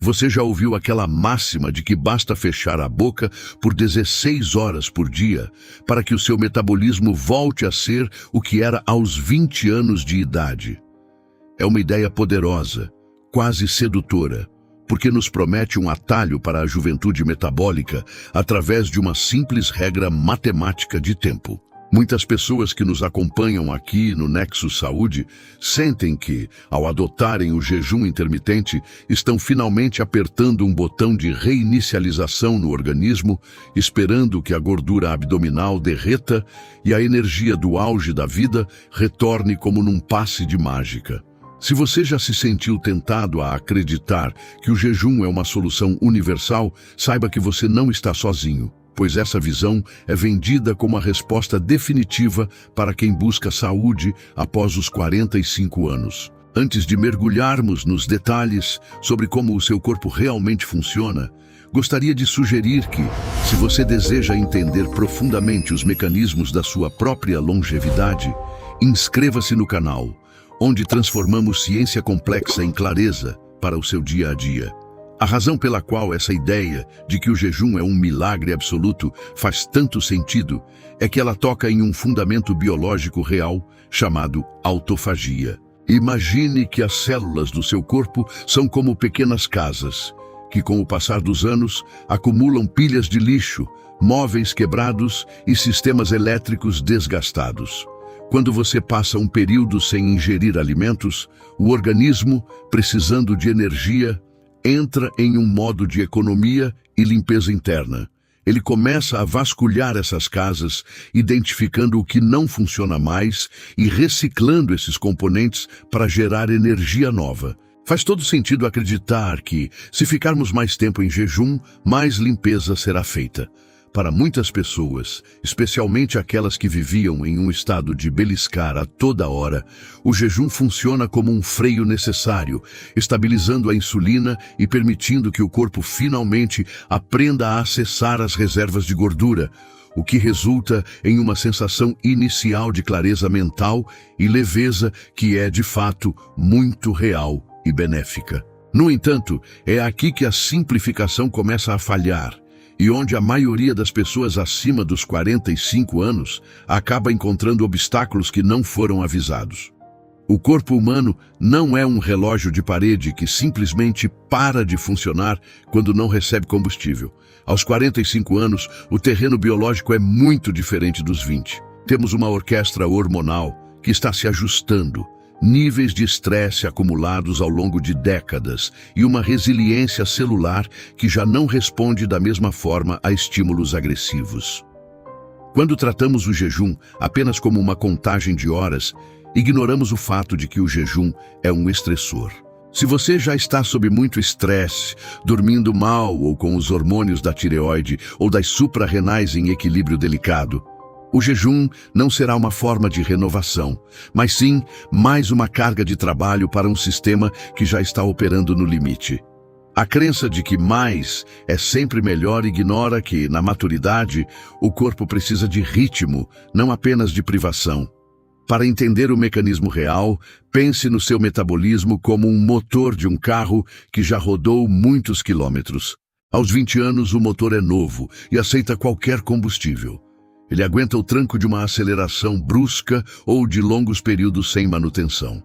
Você já ouviu aquela máxima de que basta fechar a boca por 16 horas por dia para que o seu metabolismo volte a ser o que era aos 20 anos de idade? É uma ideia poderosa, quase sedutora, porque nos promete um atalho para a juventude metabólica através de uma simples regra matemática de tempo. Muitas pessoas que nos acompanham aqui no Nexus Saúde sentem que, ao adotarem o jejum intermitente, estão finalmente apertando um botão de reinicialização no organismo, esperando que a gordura abdominal derreta e a energia do auge da vida retorne como num passe de mágica. Se você já se sentiu tentado a acreditar que o jejum é uma solução universal, saiba que você não está sozinho, pois essa visão é vendida como a resposta definitiva para quem busca saúde após os 45 anos. Antes de mergulharmos nos detalhes sobre como o seu corpo realmente funciona, gostaria de sugerir que, se você deseja entender profundamente os mecanismos da sua própria longevidade, inscreva-se no canal, onde transformamos ciência complexa em clareza para o seu dia a dia. A razão pela qual essa ideia de que o jejum é um milagre absoluto faz tanto sentido é que ela toca em um fundamento biológico real chamado autofagia. Imagine que as células do seu corpo são como pequenas casas, que com o passar dos anos acumulam pilhas de lixo, móveis quebrados e sistemas elétricos desgastados. Quando você passa um período sem ingerir alimentos, o organismo, precisando de energia, entra em um modo de economia e limpeza interna. Ele começa a vasculhar essas casas, identificando o que não funciona mais e reciclando esses componentes para gerar energia nova. Faz todo sentido acreditar que, se ficarmos mais tempo em jejum, mais limpeza será feita. Para muitas pessoas, especialmente aquelas que viviam em um estado de beliscar a toda hora, o jejum funciona como um freio necessário, estabilizando a insulina e permitindo que o corpo finalmente aprenda a acessar as reservas de gordura, o que resulta em uma sensação inicial de clareza mental e leveza que é, de fato, muito real e benéfica. No entanto, é aqui que a simplificação começa a falhar, e onde a maioria das pessoas acima dos 45 anos acaba encontrando obstáculos que não foram avisados. O corpo humano não é um relógio de parede que simplesmente para de funcionar quando não recebe combustível. Aos 45 anos, o terreno biológico é muito diferente dos 20. Temos uma orquestra hormonal que está se ajustando, níveis de estresse acumulados ao longo de décadas e uma resiliência celular que já não responde da mesma forma a estímulos agressivos. Quando tratamos o jejum apenas como uma contagem de horas, ignoramos o fato de que o jejum é um estressor. Se você já está sob muito estresse, dormindo mal ou com os hormônios da tireoide ou das suprarrenais em equilíbrio delicado, o jejum não será uma forma de renovação, mas sim mais uma carga de trabalho para um sistema que já está operando no limite. A crença de que mais é sempre melhor ignora que, na maturidade, o corpo precisa de ritmo, não apenas de privação. Para entender o mecanismo real, pense no seu metabolismo como um motor de um carro que já rodou muitos quilômetros. Aos 20 anos, o motor é novo e aceita qualquer combustível. Ele aguenta o tranco de uma aceleração brusca ou de longos períodos sem manutenção.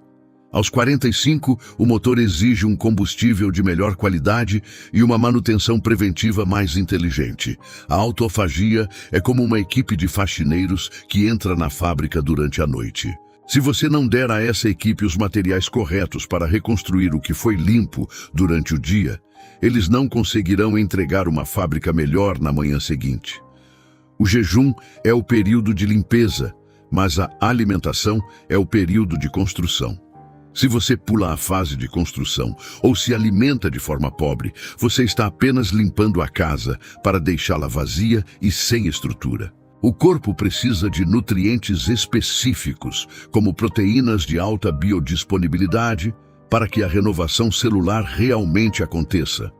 Aos 45, o motor exige um combustível de melhor qualidade e uma manutenção preventiva mais inteligente. A autofagia é como uma equipe de faxineiros que entra na fábrica durante a noite. Se você não der a essa equipe os materiais corretos para reconstruir o que foi limpo durante o dia, eles não conseguirão entregar uma fábrica melhor na manhã seguinte. O jejum é o período de limpeza, mas a alimentação é o período de construção. Se você pula a fase de construção ou se alimenta de forma pobre, você está apenas limpando a casa para deixá-la vazia e sem estrutura. O corpo precisa de nutrientes específicos, como proteínas de alta biodisponibilidade, para que a renovação celular realmente aconteça.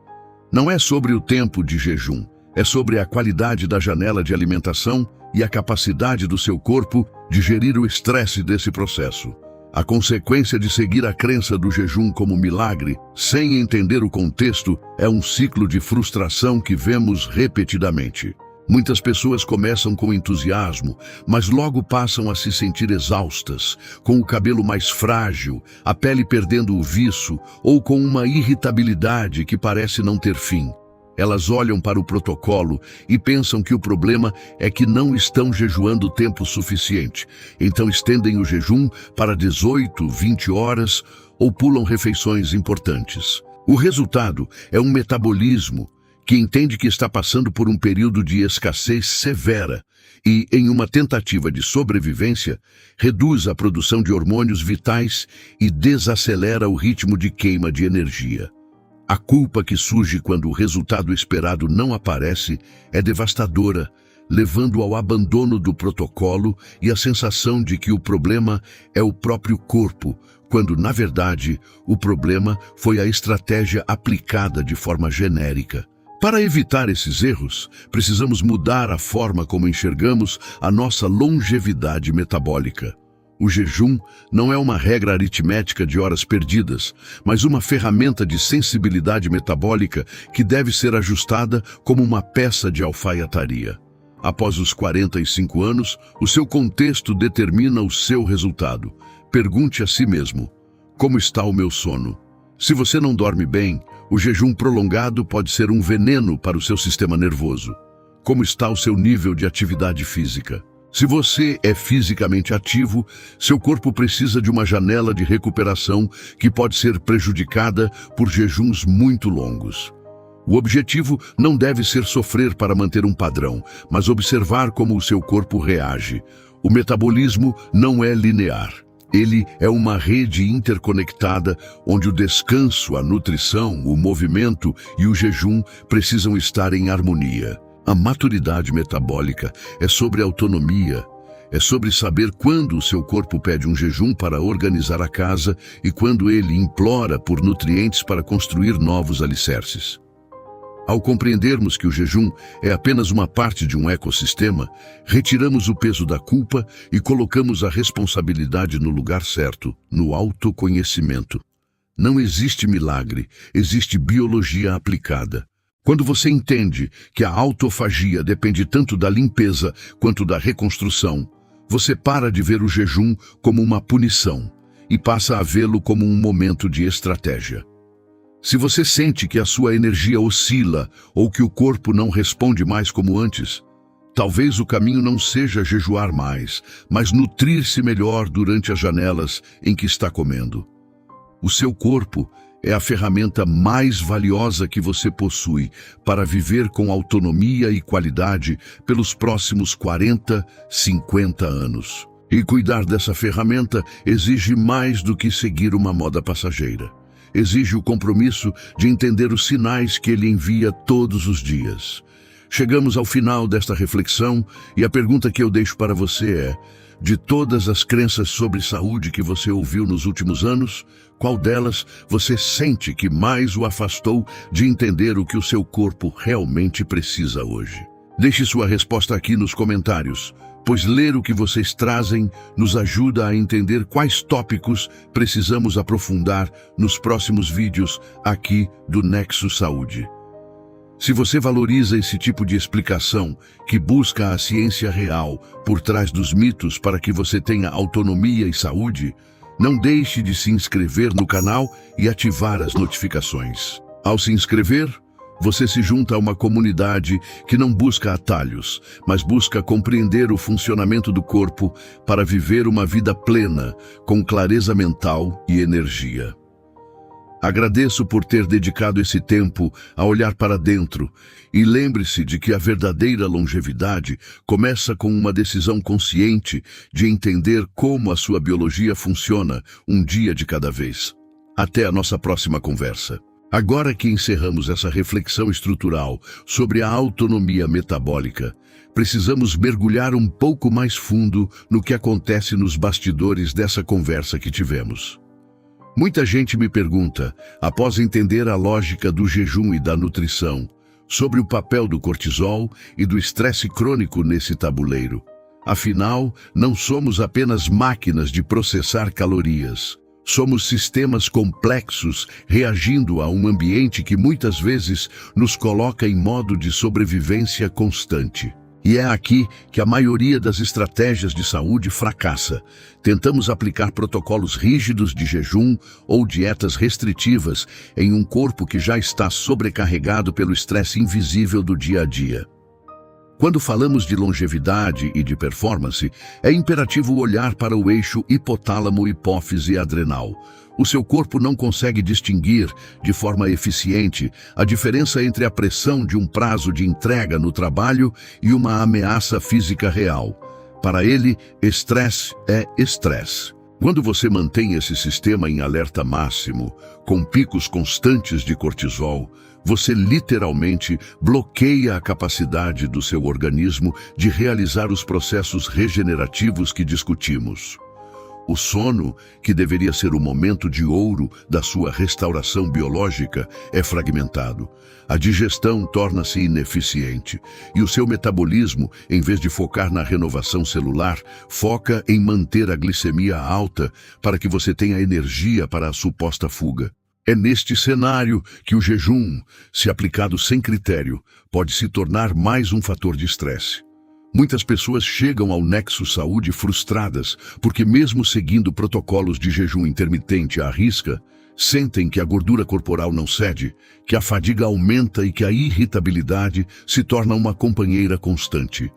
Não é sobre o tempo de jejum, é sobre a qualidade da janela de alimentação e a capacidade do seu corpo de gerir o estresse desse processo. A consequência de seguir a crença do jejum como milagre, sem entender o contexto, é um ciclo de frustração que vemos repetidamente. Muitas pessoas começam com entusiasmo, mas logo passam a se sentir exaustas, com o cabelo mais frágil, a pele perdendo o viço ou com uma irritabilidade que parece não ter fim. Elas olham para o protocolo e pensam que o problema é que não estão jejuando tempo suficiente. Então estendem o jejum para 18, 20 horas ou pulam refeições importantes. O resultado é um metabolismo que entende que está passando por um período de escassez severa e, em uma tentativa de sobrevivência, reduz a produção de hormônios vitais e desacelera o ritmo de queima de energia. A culpa que surge quando o resultado esperado não aparece é devastadora, levando ao abandono do protocolo e a sensação de que o problema é o próprio corpo, quando, na verdade, o problema foi a estratégia aplicada de forma genérica. Para evitar esses erros, precisamos mudar a forma como enxergamos a nossa longevidade metabólica. O jejum não é uma regra aritmética de horas perdidas, mas uma ferramenta de sensibilidade metabólica que deve ser ajustada como uma peça de alfaiataria. Após os 45 anos, o seu contexto determina o seu resultado. Pergunte a si mesmo: como está o meu sono? Se você não dorme bem, o jejum prolongado pode ser um veneno para o seu sistema nervoso. Como está o seu nível de atividade física? Se você é fisicamente ativo, seu corpo precisa de uma janela de recuperação que pode ser prejudicada por jejuns muito longos. O objetivo não deve ser sofrer para manter um padrão, mas observar como o seu corpo reage. O metabolismo não é linear. Ele é uma rede interconectada onde o descanso, a nutrição, o movimento e o jejum precisam estar em harmonia. A maturidade metabólica é sobre autonomia, é sobre saber quando o seu corpo pede um jejum para organizar a casa e quando ele implora por nutrientes para construir novos alicerces. Ao compreendermos que o jejum é apenas uma parte de um ecossistema, retiramos o peso da culpa e colocamos a responsabilidade no lugar certo, no autoconhecimento. Não existe milagre, existe biologia aplicada. Quando você entende que a autofagia depende tanto da limpeza quanto da reconstrução, você para de ver o jejum como uma punição e passa a vê-lo como um momento de estratégia. Se você sente que a sua energia oscila ou que o corpo não responde mais como antes, talvez o caminho não seja jejuar mais, mas nutrir-se melhor durante as janelas em que está comendo. O seu corpo é a ferramenta mais valiosa que você possui para viver com autonomia e qualidade pelos próximos 40, 50 anos. E cuidar dessa ferramenta exige mais do que seguir uma moda passageira. Exige o compromisso de entender os sinais que ele envia todos os dias. Chegamos ao final desta reflexão e a pergunta que eu deixo para você é: de todas as crenças sobre saúde que você ouviu nos últimos anos, qual delas você sente que mais o afastou de entender o que o seu corpo realmente precisa hoje? Deixe sua resposta aqui nos comentários, pois ler o que vocês trazem nos ajuda a entender quais tópicos precisamos aprofundar nos próximos vídeos aqui do Nexo Saúde. Se você valoriza esse tipo de explicação, que busca a ciência real por trás dos mitos para que você tenha autonomia e saúde, não deixe de se inscrever no canal e ativar as notificações. Ao se inscrever, você se junta a uma comunidade que não busca atalhos, mas busca compreender o funcionamento do corpo para viver uma vida plena, com clareza mental e energia. Agradeço por ter dedicado esse tempo a olhar para dentro e lembre-se de que a verdadeira longevidade começa com uma decisão consciente de entender como a sua biologia funciona um dia de cada vez. Até a nossa próxima conversa. Agora que encerramos essa reflexão estrutural sobre a autonomia metabólica, precisamos mergulhar um pouco mais fundo no que acontece nos bastidores dessa conversa que tivemos. Muita gente me pergunta, após entender a lógica do jejum e da nutrição, sobre o papel do cortisol e do estresse crônico nesse tabuleiro. Afinal, não somos apenas máquinas de processar calorias. Somos sistemas complexos reagindo a um ambiente que muitas vezes nos coloca em modo de sobrevivência constante. E é aqui que a maioria das estratégias de saúde fracassa. Tentamos aplicar protocolos rígidos de jejum ou dietas restritivas em um corpo que já está sobrecarregado pelo estresse invisível do dia a dia. Quando falamos de longevidade e de performance, é imperativo olhar para o eixo hipotálamo-hipófise adrenal. O seu corpo não consegue distinguir, de forma eficiente, a diferença entre a pressão de um prazo de entrega no trabalho e uma ameaça física real. Para ele, estresse é estresse. Quando você mantém esse sistema em alerta máximo, com picos constantes de cortisol, você literalmente bloqueia a capacidade do seu organismo de realizar os processos regenerativos que discutimos. O sono, que deveria ser o momento de ouro da sua restauração biológica, é fragmentado. A digestão torna-se ineficiente e o seu metabolismo, em vez de focar na renovação celular, foca em manter a glicemia alta para que você tenha energia para a suposta fuga. É neste cenário que o jejum, se aplicado sem critério, pode se tornar mais um fator de estresse. Muitas pessoas chegam ao Nexo Saúde frustradas porque, mesmo seguindo protocolos de jejum intermitente à risca, sentem que a gordura corporal não cede, que a fadiga aumenta e que a irritabilidade se torna uma companheira constante.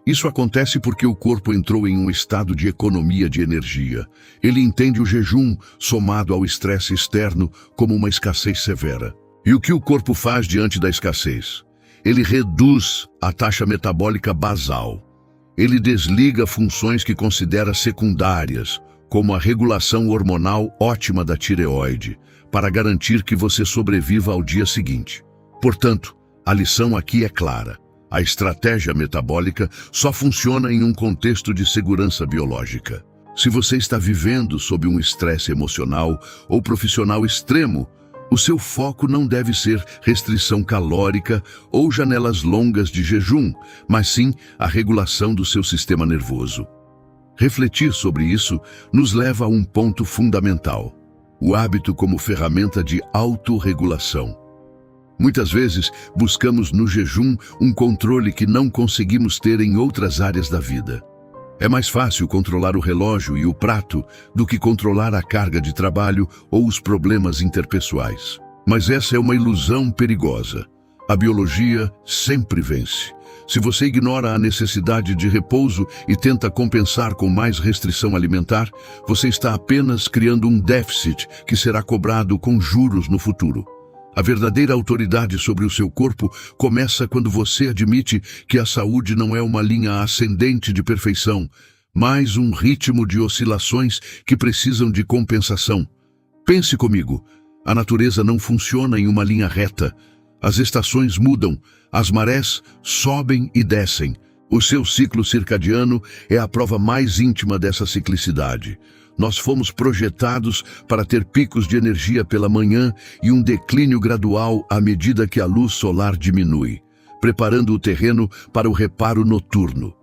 Isso acontece porque o corpo entrou em um estado de economia de energia. Ele entende o jejum, somado ao estresse externo, como uma escassez severa. E o que o corpo faz diante da escassez? Ele reduz a taxa metabólica basal. Ele desliga funções que considera secundárias, como a regulação hormonal ótima da tireoide, para garantir que você sobreviva ao dia seguinte. Portanto, a lição aqui é clara. A estratégia metabólica só funciona em um contexto de segurança biológica. Se você está vivendo sob um estresse emocional ou profissional extremo, o seu foco não deve ser restrição calórica ou janelas longas de jejum, mas sim a regulação do seu sistema nervoso. Refletir sobre isso nos leva a um ponto fundamental: o hábito como ferramenta de autorregulação. Muitas vezes, buscamos no jejum um controle que não conseguimos ter em outras áreas da vida. É mais fácil controlar o relógio e o prato do que controlar a carga de trabalho ou os problemas interpessoais. Mas essa é uma ilusão perigosa. A biologia sempre vence. Se você ignora a necessidade de repouso e tenta compensar com mais restrição alimentar, você está apenas criando um déficit que será cobrado com juros no futuro. A verdadeira autoridade sobre o seu corpo começa quando você admite que a saúde não é uma linha ascendente de perfeição, mas um ritmo de oscilações que precisam de compensação. Pense comigo, a natureza não funciona em uma linha reta. As estações mudam, as marés sobem e descem. O seu ciclo circadiano é a prova mais íntima dessa ciclicidade. Nós fomos projetados para ter picos de energia pela manhã e um declínio gradual à medida que a luz solar diminui, preparando o terreno para o reparo noturno.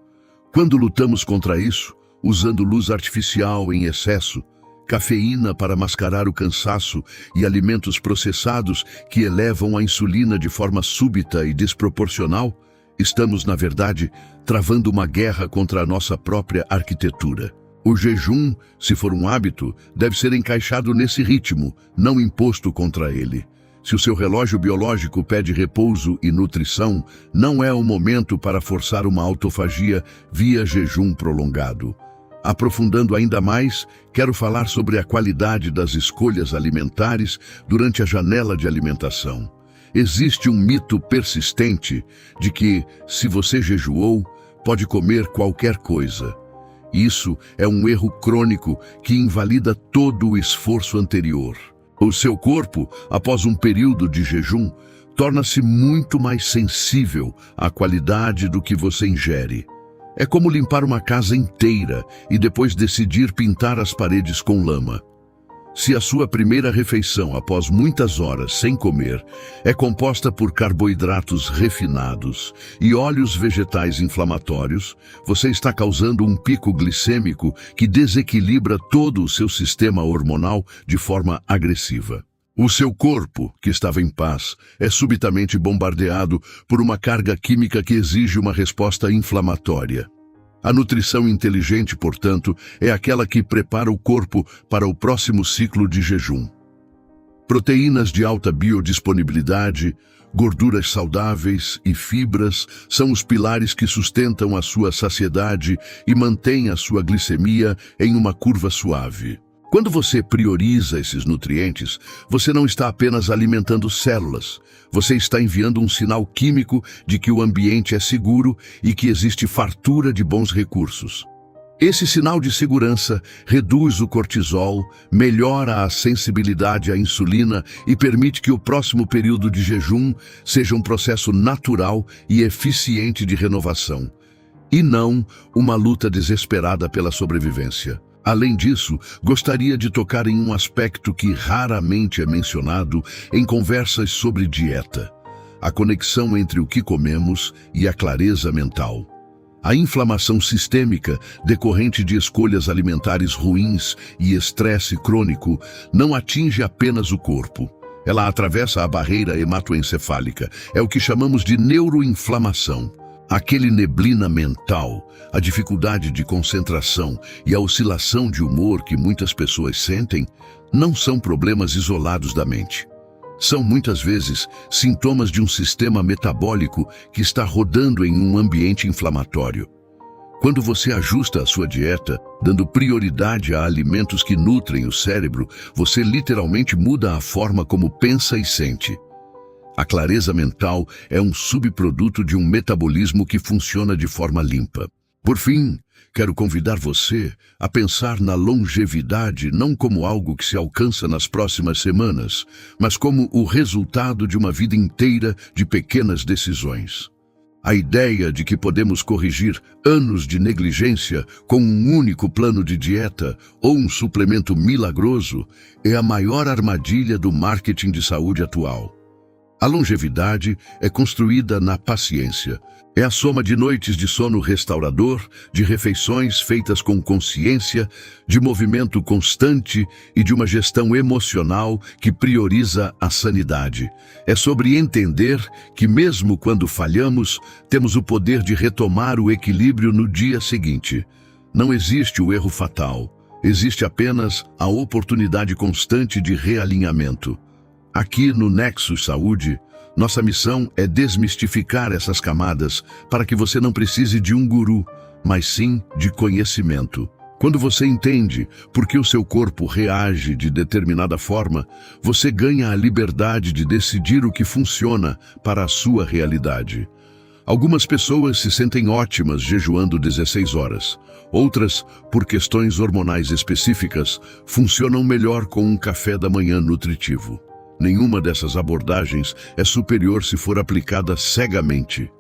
Quando lutamos contra isso, usando luz artificial em excesso, cafeína para mascarar o cansaço e alimentos processados que elevam a insulina de forma súbita e desproporcional, estamos, na verdade, travando uma guerra contra a nossa própria arquitetura. O jejum, se for um hábito, deve ser encaixado nesse ritmo, não imposto contra ele. Se o seu relógio biológico pede repouso e nutrição, não é o momento para forçar uma autofagia via jejum prolongado. Aprofundando ainda mais, quero falar sobre a qualidade das escolhas alimentares durante a janela de alimentação. Existe um mito persistente de que, se você jejuou, pode comer qualquer coisa. Isso é um erro crônico que invalida todo o esforço anterior. O seu corpo, após um período de jejum, torna-se muito mais sensível à qualidade do que você ingere. É como limpar uma casa inteira e depois decidir pintar as paredes com lama. Se a sua primeira refeição após muitas horas sem comer é composta por carboidratos refinados e óleos vegetais inflamatórios, você está causando um pico glicêmico que desequilibra todo o seu sistema hormonal de forma agressiva. O seu corpo, que estava em paz, é subitamente bombardeado por uma carga química que exige uma resposta inflamatória. A nutrição inteligente, portanto, é aquela que prepara o corpo para o próximo ciclo de jejum. Proteínas de alta biodisponibilidade, gorduras saudáveis e fibras são os pilares que sustentam a sua saciedade e mantêm a sua glicemia em uma curva suave. Quando você prioriza esses nutrientes, você não está apenas alimentando células, você está enviando um sinal químico de que o ambiente é seguro e que existe fartura de bons recursos. Esse sinal de segurança reduz o cortisol, melhora a sensibilidade à insulina e permite que o próximo período de jejum seja um processo natural e eficiente de renovação, e não uma luta desesperada pela sobrevivência. Além disso, gostaria de tocar em um aspecto que raramente é mencionado em conversas sobre dieta: a conexão entre o que comemos e a clareza mental. A inflamação sistêmica, decorrente de escolhas alimentares ruins e estresse crônico, não atinge apenas o corpo. Ela atravessa a barreira hematoencefálica. É o que chamamos de neuroinflamação. Aquele neblina mental, a dificuldade de concentração e a oscilação de humor que muitas pessoas sentem, não são problemas isolados da mente. São muitas vezes sintomas de um sistema metabólico que está rodando em um ambiente inflamatório. Quando você ajusta a sua dieta, dando prioridade a alimentos que nutrem o cérebro, você literalmente muda a forma como pensa e sente. A clareza mental é um subproduto de um metabolismo que funciona de forma limpa. Por fim, quero convidar você a pensar na longevidade não como algo que se alcança nas próximas semanas, mas como o resultado de uma vida inteira de pequenas decisões. A ideia de que podemos corrigir anos de negligência com um único plano de dieta ou um suplemento milagroso é a maior armadilha do marketing de saúde atual. A longevidade é construída na paciência. É a soma de noites de sono restaurador, de refeições feitas com consciência, de movimento constante e de uma gestão emocional que prioriza a sanidade. É sobre entender que mesmo quando falhamos, temos o poder de retomar o equilíbrio no dia seguinte. Não existe o erro fatal. Existe apenas a oportunidade constante de realinhamento. Aqui no Nexus Saúde, nossa missão é desmistificar essas camadas para que você não precise de um guru, mas sim de conhecimento. Quando você entende por que o seu corpo reage de determinada forma, você ganha a liberdade de decidir o que funciona para a sua realidade. Algumas pessoas se sentem ótimas jejuando 16 horas. Outras, por questões hormonais específicas, funcionam melhor com um café da manhã nutritivo. Nenhuma dessas abordagens é superior se for aplicada cegamente.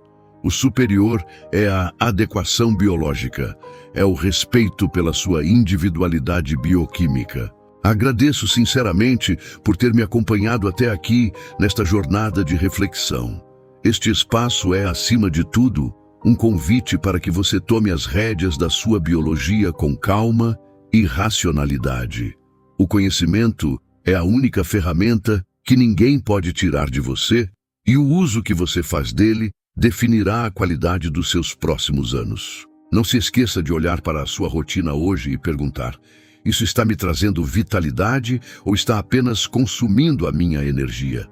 O superior é a adequação biológica, é o respeito pela sua individualidade bioquímica. Agradeço sinceramente por ter me acompanhado até aqui nesta jornada de reflexão. Este espaço é, acima de tudo, um convite para que você tome as rédeas da sua biologia com calma e racionalidade. O conhecimento é a única ferramenta que ninguém pode tirar de você, e o uso que você faz dele definirá a qualidade dos seus próximos anos. Não se esqueça de olhar para a sua rotina hoje e perguntar: isso está me trazendo vitalidade ou está apenas consumindo a minha energia?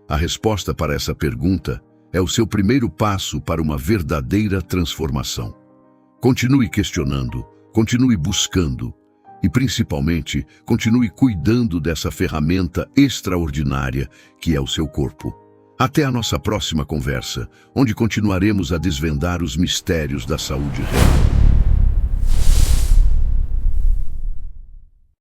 A resposta para essa pergunta é o seu primeiro passo para uma verdadeira transformação. Continue questionando, continue buscando, e, principalmente, continue cuidando dessa ferramenta extraordinária que é o seu corpo. Até a nossa próxima conversa, onde continuaremos a desvendar os mistérios da saúde real.